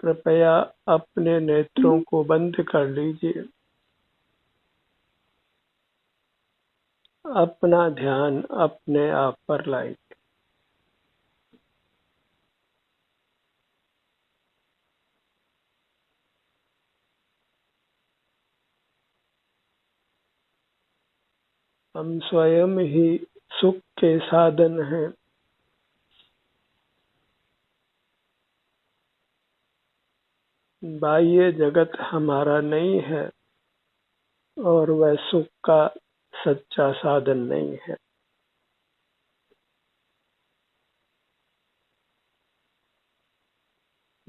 कृपया अपने नेत्रों को बंद कर लीजिए। अपना ध्यान अपने आप पर लाइए। हम स्वयं ही सुख के साधन हैं। बाह्य जगत हमारा नहीं है और वह सुख का सच्चा साधन नहीं है।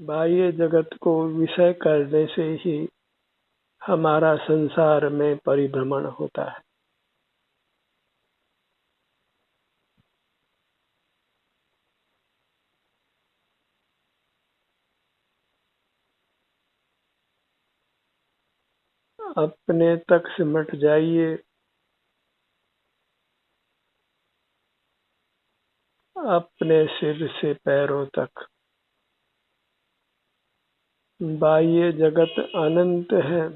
बाह्य जगत को विषय करने से ही हमारा संसार में परिभ्रमण होता है। अपने तक सिमट जाइए। अपने सिर से पैरों तक। बाह्य जगत अनंत है,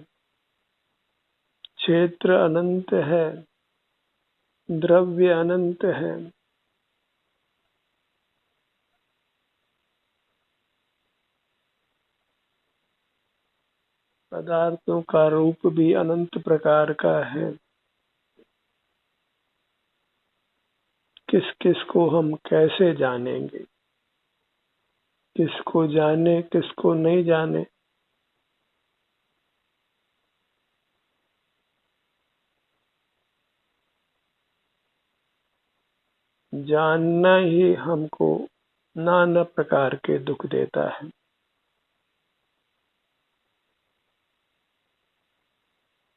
क्षेत्र अनंत है, द्रव्य अनंत है। पदार्थों का रूप भी अनंत प्रकार का है। किस किस को हम कैसे जानेंगे? किसको जाने किसको नहीं जाने? जानना ही हमको नाना प्रकार के दुख देता है।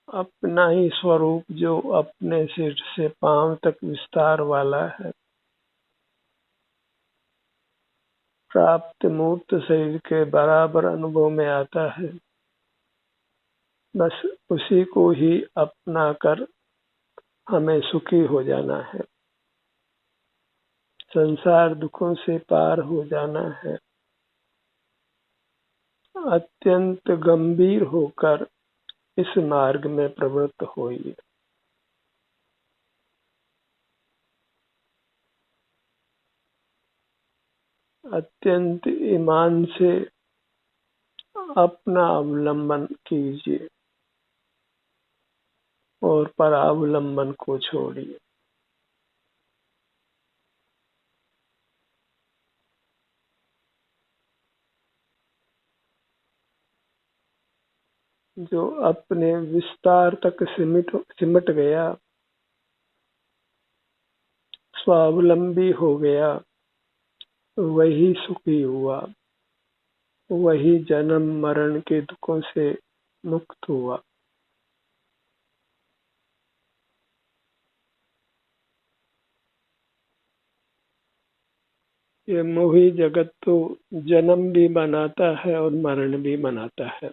अपना ही स्वरूप जो अपने सिर से पांव तक विस्तार वाला है, प्राप्त मूर्त शरीर के बराबर अनुभव में आता है। बस उसी को ही अपना कर हमें सुखी हो जाना है। संसार दुखों से पार हो जाना है। अत्यंत गंभीर होकर इस मार्ग में प्रवृत्त होइए। अत्यंत ईमान से अपना अवलंबन कीजिए और परावलंबन को छोड़िए। जो अपने विस्तार तक सिमट गया, स्वावलंबी हो गया, वही सुखी हुआ, वही जन्म मरण के दुखों से मुक्त हुआ। ये मोही जगत तो जन्म भी बनाता है और मरण भी बनाता है।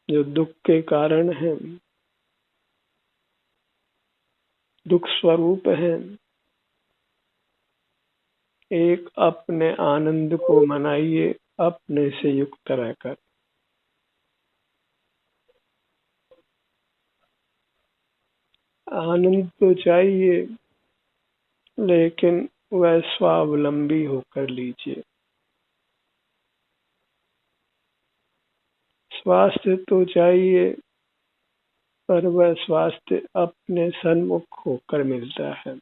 जो दुख के कारण है, दुख स्वरूप है। एक अपने आनंद को मनाइए, अपने से युक्त रहकर। आनंद तो चाहिए, लेकिन वह स्वावलंबी होकर लीजिए। स्वास्थ्य तो चाहिए, पर वह स्वास्थ्य अपने सन्मुख होकर मिलता है,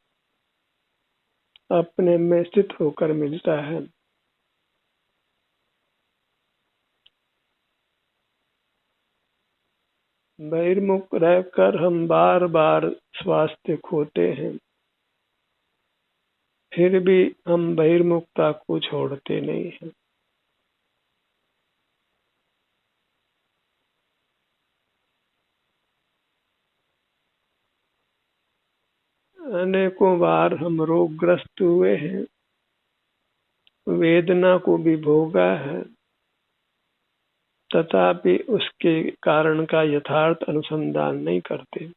अपने में स्थित होकर मिलता है। बहिर्मुख रहकर हम बार बार स्वास्थ्य खोते हैं, फिर भी हम बहिर्मुखता को छोड़ते नहीं हैं। अनेकों बार हम रोगग्रस्त हुए हैं, वेदना को भी भोगा है, तथापि उसके कारण का यथार्थ अनुसंधान नहीं करते।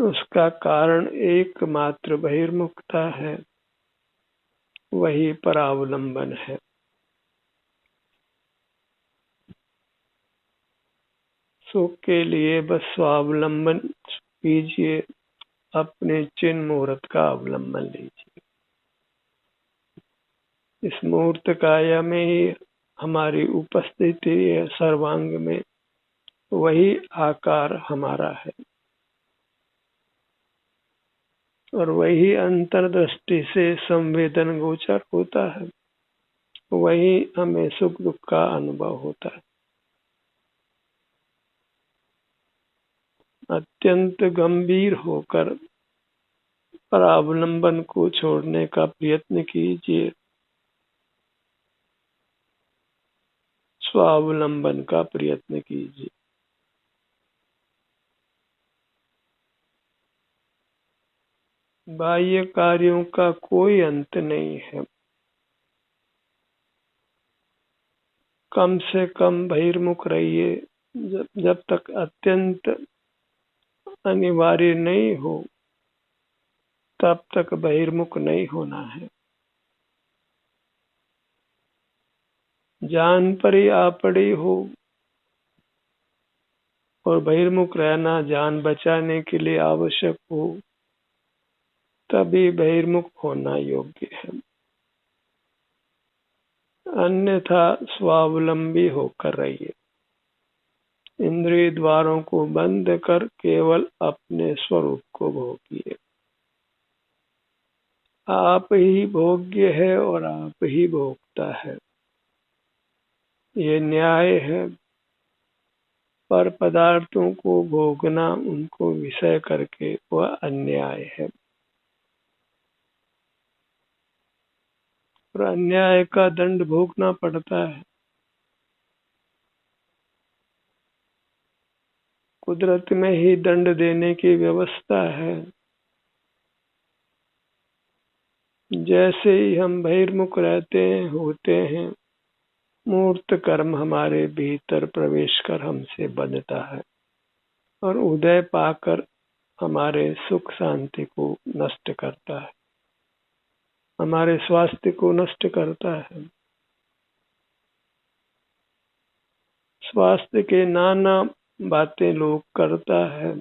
उसका कारण एकमात्र बहिर्मुखता है, वही परावलंबन है। सुख के लिए बस स्वावलंबन कीजिए, अपने चिन्ह मुहूर्त का अवलंबन लीजिए। इस मुहूर्त काया में ही हमारी उपस्थिति है, सर्वांग में वही आकार हमारा है और वही अंतर्दृष्टि से संवेदन गोचर होता है, वही हमें सुख दुख का अनुभव होता है। अत्यंत गंभीर होकर परावलंबन को छोड़ने का प्रयत्न कीजिए, स्वावलंबन का प्रयत्न कीजिए। बाह्य कार्यों का कोई अंत नहीं है। कम से कम बहिर्मुख रहिए, जब तक अत्यंत अनिवार्य नहीं हो तब तक बहिर्मुख नहीं होना है। जान पड़ी आ पड़ी हो और बहिर्मुख रहना जान बचाने के लिए आवश्यक हो, तभी बहिर्मुख होना योग्य है। अन्यथा स्वावलंबी होकर रहिए। इंद्रिय द्वारों को बंद कर केवल अपने स्वरूप को भोगिए। आप ही भोग्य है और आप ही भोगता है, ये न्याय है। पर पदार्थों को भोगना, उनको विषय करके, वह अन्याय है और अन्याय का दंड भोगना पड़ता है। कुदरत में ही दंड देने की व्यवस्था है। जैसे ही हम बहिर्मुख रहते हैं, होते हैं, मूर्त कर्म हमारे भीतर प्रवेश कर हमसे बनता है और उदय पाकर हमारे सुख शांति को नष्ट करता है, हमारे स्वास्थ्य को नष्ट करता है। स्वास्थ्य के नाना बातें लोग करता है,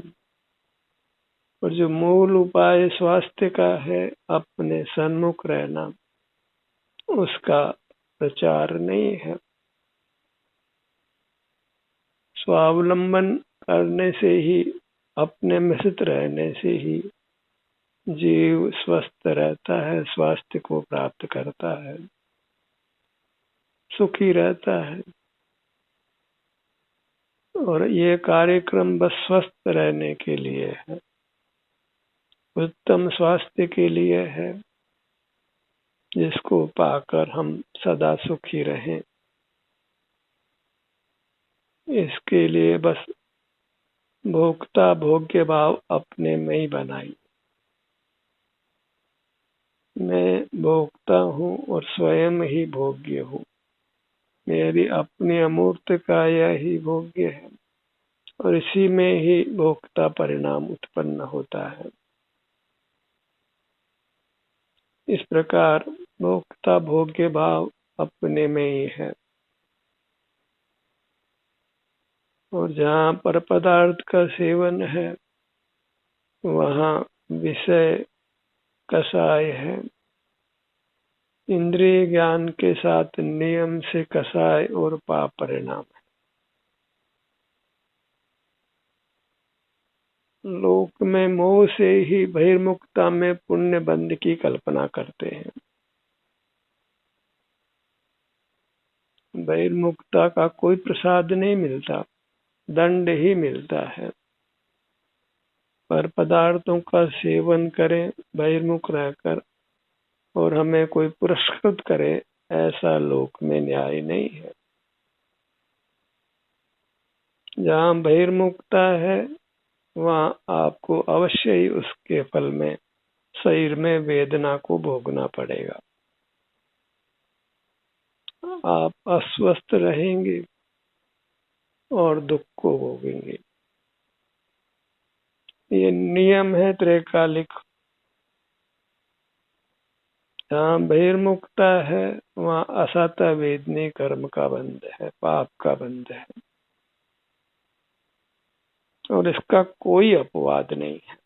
और जो मूल उपाय स्वास्थ्य का है, अपने सन्मुख रहना, उसका प्रचार नहीं है। स्वावलंबन करने से ही, अपने में स्थित रहने से ही जीव स्वस्थ रहता है, स्वास्थ्य को प्राप्त करता है, सुखी रहता है। और ये कार्यक्रम बस स्वस्थ रहने के लिए है, उत्तम स्वास्थ्य के लिए है, जिसको पाकर हम सदा सुखी रहें। इसके लिए बस भोक्ता भोग्य भाव अपने में ही बनाई। मैं भोक्ता हूँ और स्वयं ही भोग्य हूँ। मेरी अपनी अमूर्त काया ही भोग्य है और इसी में ही भोक्ता परिणाम उत्पन्न होता है। इस प्रकार भोक्ता भोग्य भाव अपने में ही है और जहाँ पर पदार्थ का सेवन है, वहाँ विषय कषाय है। इंद्रिय ज्ञान के साथ नियम से कषाय और पाप परिणाम है। लोक में मोह से ही बहिर्मुखता में पुण्य बंध की कल्पना करते हैं। बहिर्मुखता का कोई प्रसाद नहीं मिलता, दंड ही मिलता है। पर पदार्थों का सेवन करें बहिर्मुख रहकर और हमें कोई पुरस्कृत करे, ऐसा लोक में न्याय नहीं है। जहाँ बहिर्मुखता है, वहाँ आपको अवश्य ही उसके फल में शरीर में वेदना को भोगना पड़ेगा। आप अस्वस्थ रहेंगे और दुख को भोगेंगे। ये नियम है त्रैकालिक। जहाँ बहिर्मुखता है, वहाँ असत वेदनी कर्म का बंध है, पाप का बंध है। और इसका कोई अपवाद नहीं है।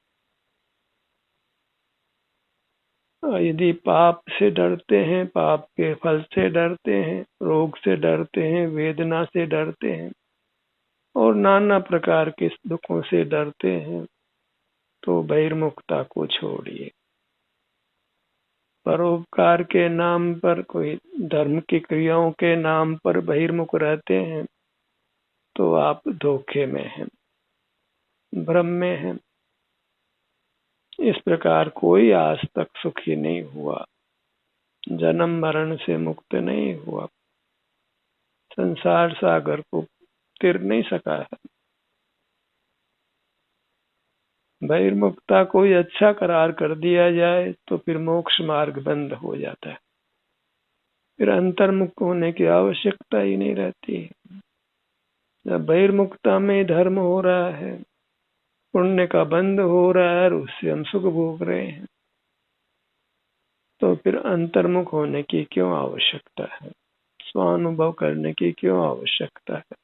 यदि पाप से डरते हैं, पाप के फल से डरते हैं, रोग से डरते हैं, वेदना से डरते हैं और नाना प्रकार के दुखों से डरते हैं, तो बहिर्मुखता को छोड़िए। परोपकार के नाम पर, कोई धर्म की क्रियाओं के नाम पर बहिर्मुख रहते हैं तो आप धोखे में हैं, भ्रम में हैं। इस प्रकार कोई आज तक सुखी नहीं हुआ, जन्म मरण से मुक्त नहीं हुआ, संसार सागर को तिर नहीं सका है। बहिर्मुखता कोई अच्छा करार कर दिया जाए तो फिर मोक्ष मार्ग बंद हो जाता है, फिर अंतर्मुख होने की आवश्यकता ही नहीं रहती है। जब बहिर्मुखता में धर्म हो रहा है, पुण्य का बंद हो रहा है और उससे हम सुख भोग रहे हैं, तो फिर अंतर्मुख होने की क्यों आवश्यकता है, स्वानुभव करने की क्यों आवश्यकता है।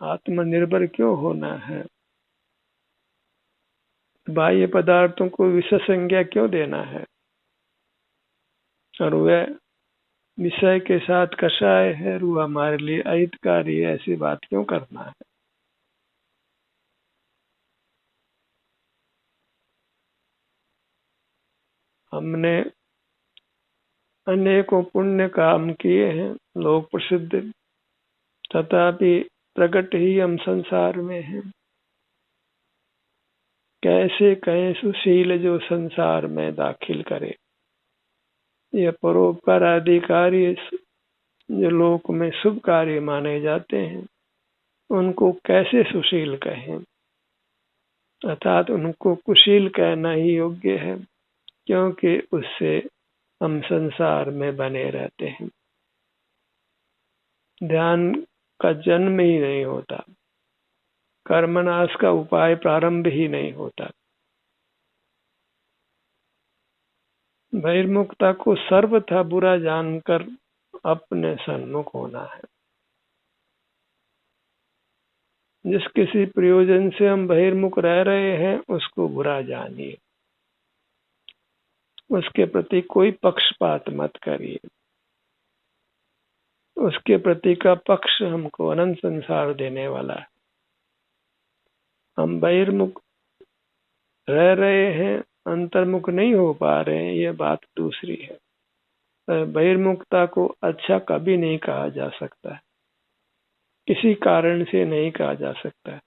आत्मनिर्भर क्यों होना है, बाह्य पदार्थों को विषय संज्ञा क्यों देना है, और वह विषय के साथ कषाय है, वो हमारे लिए अहितकारी है, ऐसी बात क्यों करना है। हमने अनेकों पुण्य काम किए हैं, लोग प्रसिद्ध, तथापि प्रकट ही हम संसार में हैं। कैसे कहें सुशील जो संसार में दाखिल करे। यह परोपकार आदि कार्य जो लोक में शुभ कार्य माने जाते हैं, उनको कैसे सुशील कहें, अर्थात उनको कुशील कहना ही योग्य है, क्योंकि उससे हम संसार में बने रहते हैं। ध्यान का जन्म ही नहीं होता, कर्मनाश का उपाय प्रारंभ ही नहीं होता। बहिर्मुखता को सर्वथा बुरा जानकर अपने सन्मुख होना है। जिस किसी प्रयोजन से हम बहिर्मुख रह रहे हैं, उसको बुरा जानिए, उसके प्रति कोई पक्षपात मत करिए। उसके प्रति का पक्ष हमको अनंत संसार देने वाला है। हम बहिर्मुख रह रहे हैं, अंतर्मुख नहीं हो पा रहे हैं, यह बात दूसरी है। बहिर्मुखता को अच्छा कभी नहीं कहा जा सकता है, किसी कारण से नहीं कहा जा सकता है।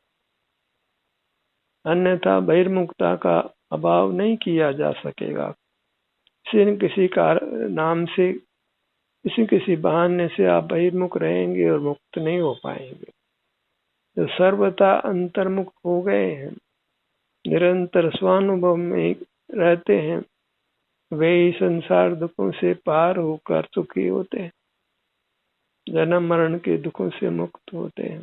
अन्यथा बहिर्मुखता का अभाव नहीं किया जा सकेगा। किसी न किसी नाम से, किसी किसी बहाने से आप बहिर्मुख रहेंगे और मुक्त नहीं हो पाएंगे। जो सर्वथा अंतर्मुख हो गए हैं, निरंतर स्वानुभव में रहते हैं, वे ही संसार दुखों से पार होकर सुखी होते हैं, जन्म मरण के दुखों से मुक्त होते हैं।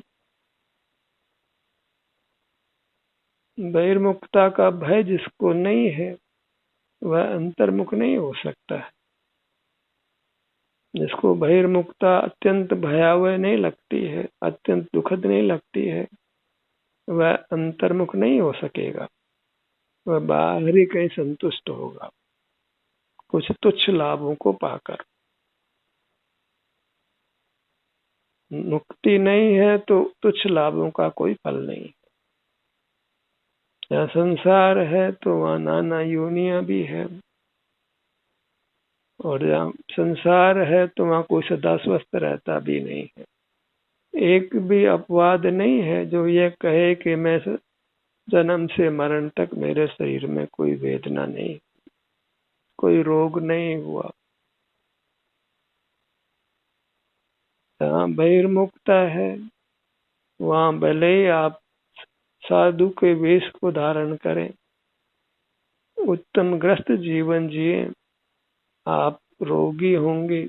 बहिर्मुखता का भय जिसको नहीं है, वह अंतर्मुख नहीं हो सकता है। जिसको बहिर्मुखता अत्यंत भयावह नहीं लगती है, अत्यंत दुखद नहीं लगती है, वह अंतर्मुख नहीं हो सकेगा। वह बाहर ही कहीं संतुष्ट होगा, कुछ तुच्छ लाभों को पाकर। मुक्ति नहीं है तो तुच्छ लाभों का कोई फल नहीं। जहाँ संसार है तो वहाँ नाना योनियां भी है, और जहाँ संसार है तो वहाँ कोई सदा स्वस्थ रहता भी नहीं है। एक भी अपवाद नहीं है जो ये कहे कि मैं जन्म से मरण तक मेरे शरीर में कोई वेदना नहीं, कोई रोग नहीं हुआ। जहाँ बहिर्मुखता है, वहाँ भले ही आप साधु के वेश को धारण करें, उत्तम ग्रस्त जीवन जिए, आप रोगी होंगे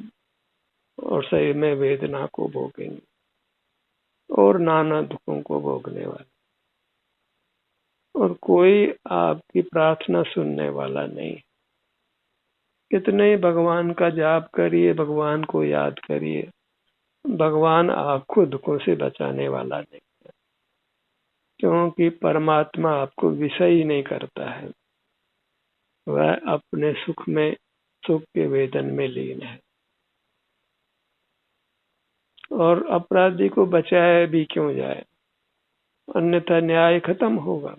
और शरीर में वेदना को भोगेंगे और नाना दुखों को भोगने वाले, और कोई आपकी प्रार्थना सुनने वाला नहीं। कितने भगवान का जाप करिए, भगवान को याद करिए, भगवान आपको दुखों से बचाने वाला नहीं, क्योंकि परमात्मा आपको विषय ही नहीं करता है, वह अपने सुख के वेदन में लीन है। और अपराधी को बचाया भी क्यों जाए, अन्यथा न्याय खत्म होगा।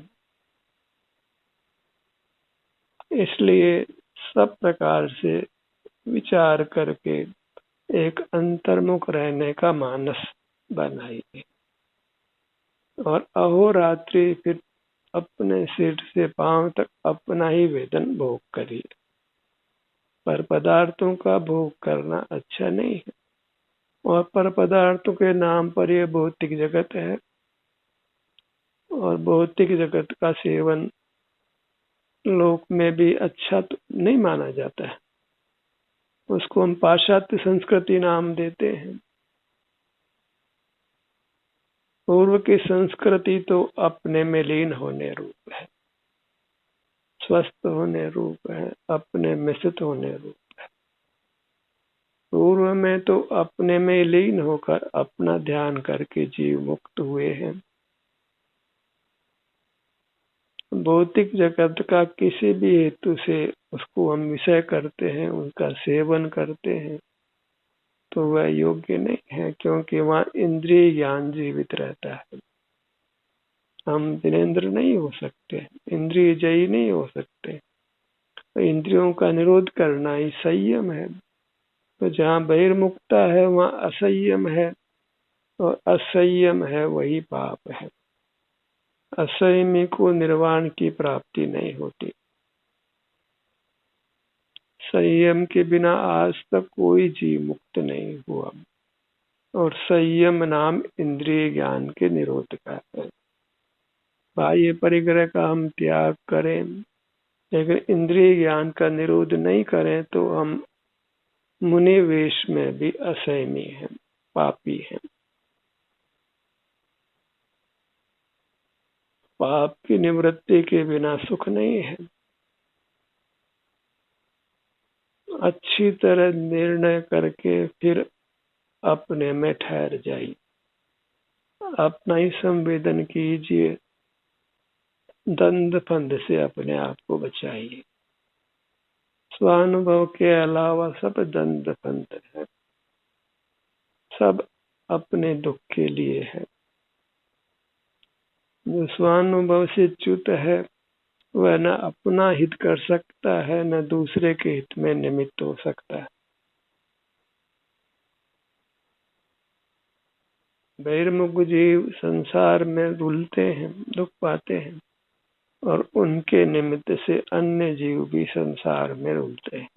इसलिए सब प्रकार से विचार करके एक अंतर्मुख रहने का मानस बनाइए और अहोरात्रि फिर अपने सिर से पांव तक अपना ही वेदन भोग करिए। पर पदार्थों का भोग करना अच्छा नहीं है, और पर पदार्थों के नाम पर यह भौतिक जगत है, और भौतिक जगत का सेवन लोक में भी अच्छा तो नहीं माना जाता है, उसको हम पाश्चात्य संस्कृति नाम देते हैं। पूर्व की संस्कृति तो अपने में लीन होने रूप है, स्वस्थ होने रूप है, अपने में स्थित होने रूप है। पूर्व में तो अपने में लीन होकर अपना ध्यान करके जीव मुक्त हुए हैं। भौतिक जगत का किसी भी हेतु से उसको हम विषय करते हैं, उनका सेवन करते हैं, तो वह योग्य नहीं है, क्योंकि वहाँ इंद्रिय ज्ञान जीवित रहता है। हम जिनेंद्र नहीं हो सकते, इंद्रिय जयी नहीं हो सकते। इंद्रियों का निरोध करना ही संयम है। तो जहाँ बहिर्मुखता है वहाँ असंयम है, और असंयम है वही पाप है। असंयमी को निर्वाण की प्राप्ति नहीं होती। संयम के बिना आज तक कोई जीव मुक्त नहीं हुआ, और संयम नाम इंद्रिय ज्ञान के निरोध का है। बाह्य परिग्रह का हम त्याग करें, लेकिन इंद्रिय ज्ञान का निरोध नहीं करें तो हम मुनि वेश में भी असंयमी हैं, पापी हैं। पाप की निवृत्ति के बिना सुख नहीं है। अच्छी तरह निर्णय करके फिर अपने में ठहर जाइए, अपना ही संवेदन कीजिए, दंड फंद से अपने आप को बचाइए। स्वानुभव के अलावा सब दंड फंद है, सब अपने दुख के लिए है। जो स्वानुभव से च्युत है वह न अपना हित कर सकता है, न दूसरे के हित में निमित्त हो सकता है। बहिर्मुख जीव संसार में रुलते हैं, दुख पाते हैं, और उनके निमित्त से अन्य जीव भी संसार में रुलते हैं।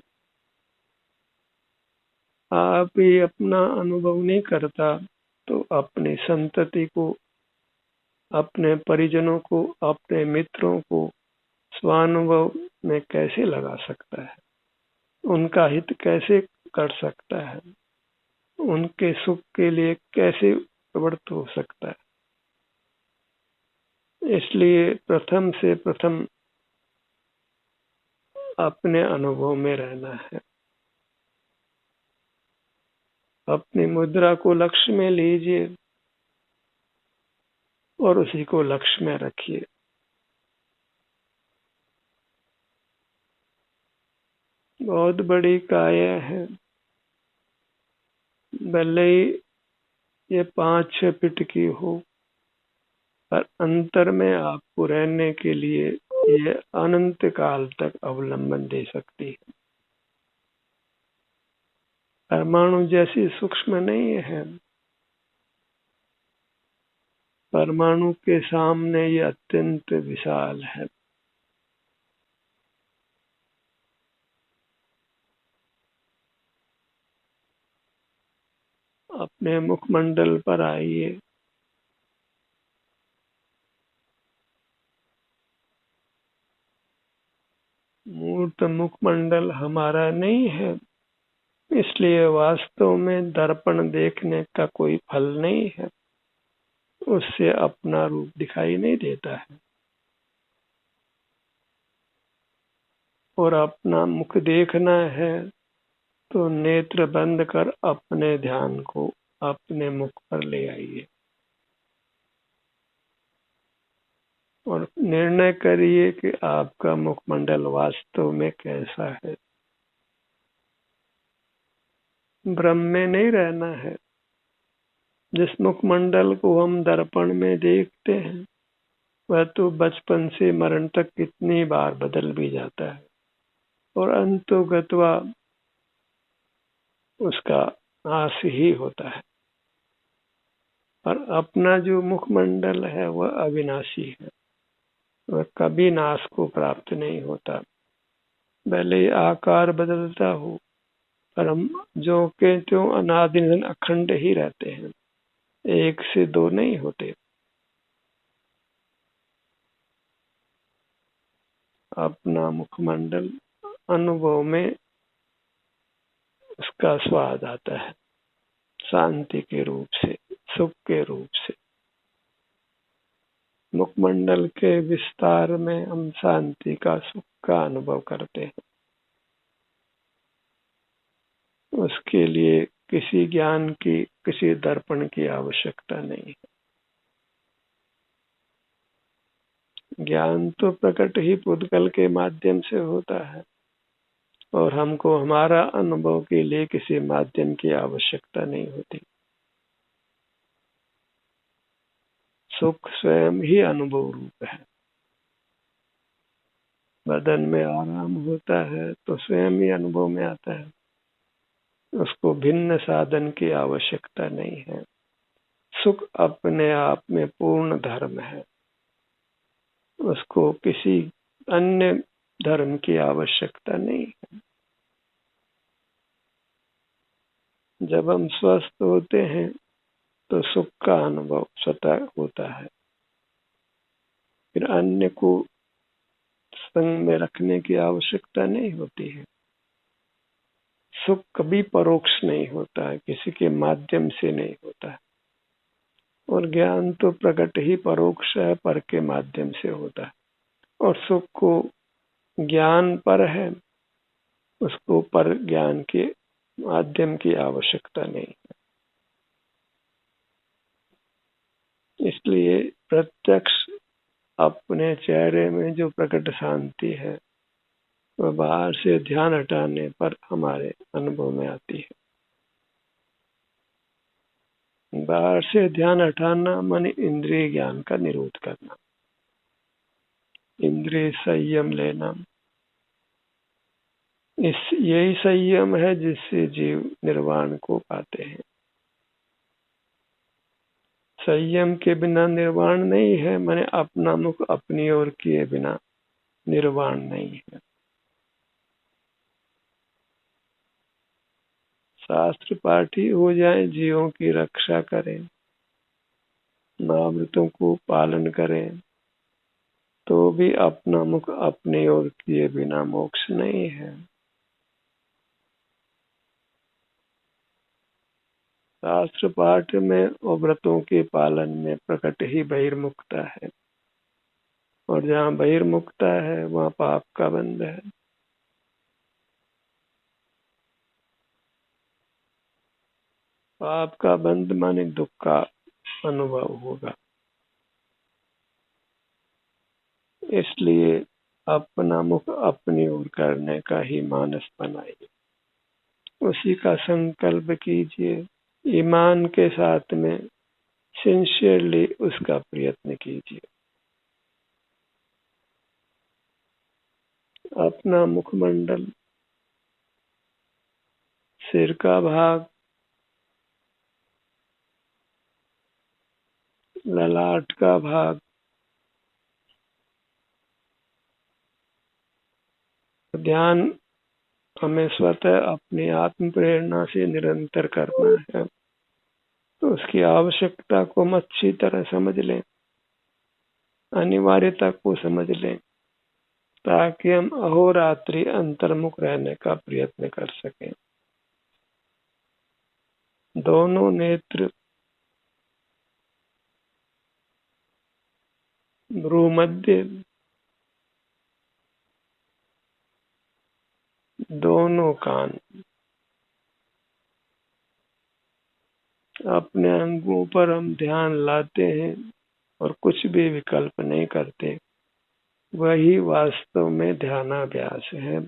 आप ही अपना अनुभव नहीं करता तो अपनी संतति को, अपने परिजनों को, अपने मित्रों को स्वानुभव में कैसे लगा सकता है, उनका हित कैसे कर सकता है, उनके सुख के लिए कैसे प्रवृत्त हो सकता है। इसलिए प्रथम से प्रथम अपने अनुभव में रहना है। अपनी मुद्रा को लक्ष्य में लीजिए और उसी को लक्ष्य में रखिए। बहुत बड़ी काया है, भले ही ये 5-6 फीट की हो, पर अंतर में आपको रहने के लिए ये अनंत काल तक अवलंबन दे सकती है। परमाणु जैसी सूक्ष्म नहीं है, परमाणु के सामने ये अत्यंत विशाल है। अपने मुखमंडल पर आइए, मूर्त मुखमंडल हमारा नहीं है, इसलिए वास्तव में दर्पण देखने का कोई फल नहीं है, उससे अपना रूप दिखाई नहीं देता है। और अपना मुख देखना है तो नेत्र बंद कर अपने ध्यान को अपने मुख पर ले आइए और निर्णय करिए कि आपका मुखमंडल वास्तव में कैसा है। भ्रम में नहीं रहना है। जिस मुखमंडल को हम दर्पण में देखते हैं वह तो बचपन से मरण तक कितनी बार बदल भी जाता है और अंतोगत्वा उसका नाश ही होता है। पर अपना जो मुखमंडल है वह अविनाशी है, वह कभी नाश को प्राप्त नहीं होता। भले ही आकार बदलता हो पर हम जो के त्यों अनादि निधन अखंड ही रहते हैं, एक से दो नहीं होते। अपना मुखमंडल अनुभव में उसका स्वाद आता है, शांति के रूप से, सुख के रूप से। मुखमंडल के विस्तार में हम शांति का, सुख का अनुभव करते हैं। उसके लिए किसी ज्ञान की, किसी दर्पण की आवश्यकता नहीं है। ज्ञान तो प्रकट ही पुद्गल के माध्यम से होता है और हमको हमारा अनुभव के लिए किसी माध्यम की आवश्यकता नहीं होती। सुख स्वयं ही अनुभव रूप है। बदन में आराम होता है तो स्वयं ही अनुभव में आता है, उसको भिन्न साधन की आवश्यकता नहीं है। सुख अपने आप में पूर्ण धर्म है, उसको किसी अन्य धर्म की आवश्यकता नहीं है। जब हम स्वस्थ होते हैं तो सुख का अनुभव स्वतः होता है, फिर अन्य को संग में रखने की आवश्यकता नहीं होती है। सुख कभी परोक्ष नहीं होता है, किसी के माध्यम से नहीं होता है। और ज्ञान तो प्रकट ही परोक्ष है, पर के माध्यम से होता है। और सुख को ज्ञान पर है, उसको पर ज्ञान के माध्यम की आवश्यकता नहीं है। इसलिए प्रत्यक्ष अपने चेहरे में जो प्रकट शांति है वह बाहर से ध्यान हटाने पर हमारे अनुभव में आती है। बाहर से ध्यान हटाना माने इंद्रिय ज्ञान का निरोध करना, इंद्रिय संयम लेना। यही संयम है जिससे जीव निर्वाण को पाते हैं। संयम के बिना निर्वाण नहीं है, माने अपना मुख अपनी ओर किए बिना निर्वाण नहीं है। शास्त्र पाठी हो जाए, जीवों की रक्षा करें, महाव्रतों को पालन करें, तो भी अपना मुख अपनी ओर किए बिना मोक्ष नहीं है। शास्त्र पाठ में और व्रतों के पालन में प्रकट ही बहिर्मुखता है, और जहाँ बहिर्मुखता है वहाँ पाप का बंध है। पाप का बंध माने दुख का अनुभव होगा। इसलिए अपना मुख अपनी ओर करने का ही मानस बनाइए, उसी का संकल्प कीजिए, ईमान के साथ में सिंसियरली उसका प्रयत्न कीजिए। अपना मुखमंडल, सिर का भाग, ललाट का भाग, ध्यान हमें स्वतः अपनी आत्म प्रेरणा से निरंतर करना है। तो उसकी आवश्यकता को हम अच्छी तरह समझ लें, अनिवार्यता को समझ लें, ताकि हम अहोरात्रि अंतर्मुख रहने का प्रयत्न कर सकें। दोनों नेत्र भ्रूमध्य, दोनों कान, अपने अंगों पर हम ध्यान लाते हैं और कुछ भी विकल्प नहीं करते, वही वास्तव में ध्यानाभ्यास है।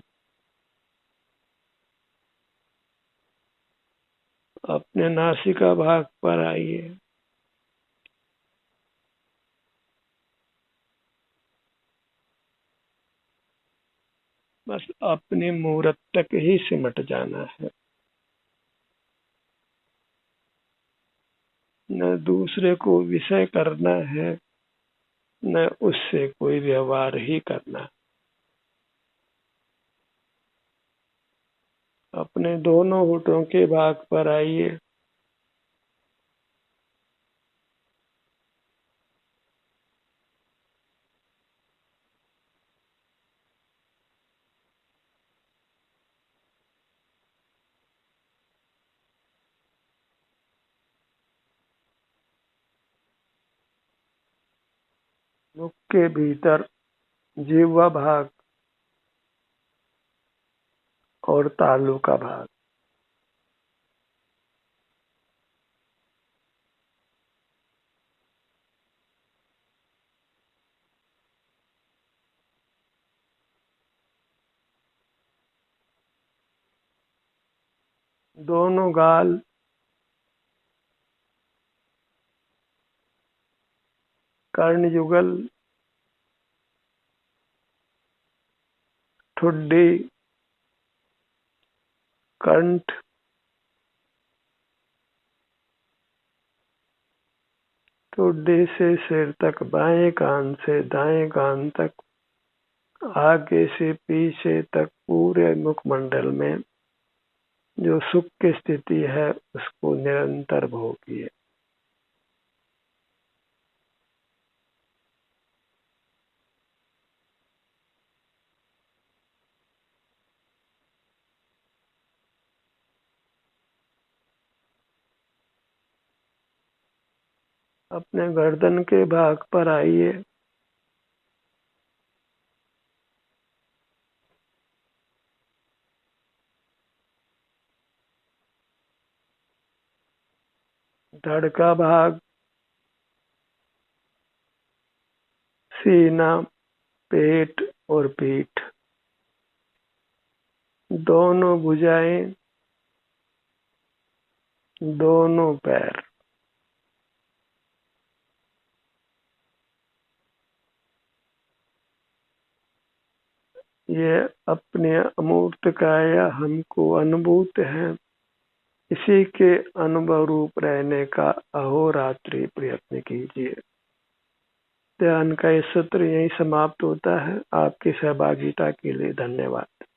अपने नासिका भाग पर आइए। बस अपने मुहूर्त तक ही सिमट जाना है, न दूसरे को विषय करना है, न उससे कोई व्यवहार ही करना। अपने दोनों होठों के भाग पर आइए। मुख के भीतर जिह्वा भाग और तालू का भाग, दोनों गाल, कर्णयुगल, ठुड्डी, कंठ, ठुड्डी से सिर तक, बाएं कान से दाएं कान तक, आगे से पीछे तक पूरे मुखमंडल में जो सुख की स्थिति है उसको निरंतर भोगिए। अपने गर्दन के भाग पर आइए। धड़ का भाग, सीना, पेट और पीठ, दोनों भुजाएं, दोनों पैर, ये अपने अमूर्त काया हमको अनुभूत है। इसी के अनुभव रूप रहने का अहोरात्रि प्रयत्न कीजिए। ध्यान का ये सत्र यहीं समाप्त होता है। आपकी सहभागिता के लिए धन्यवाद।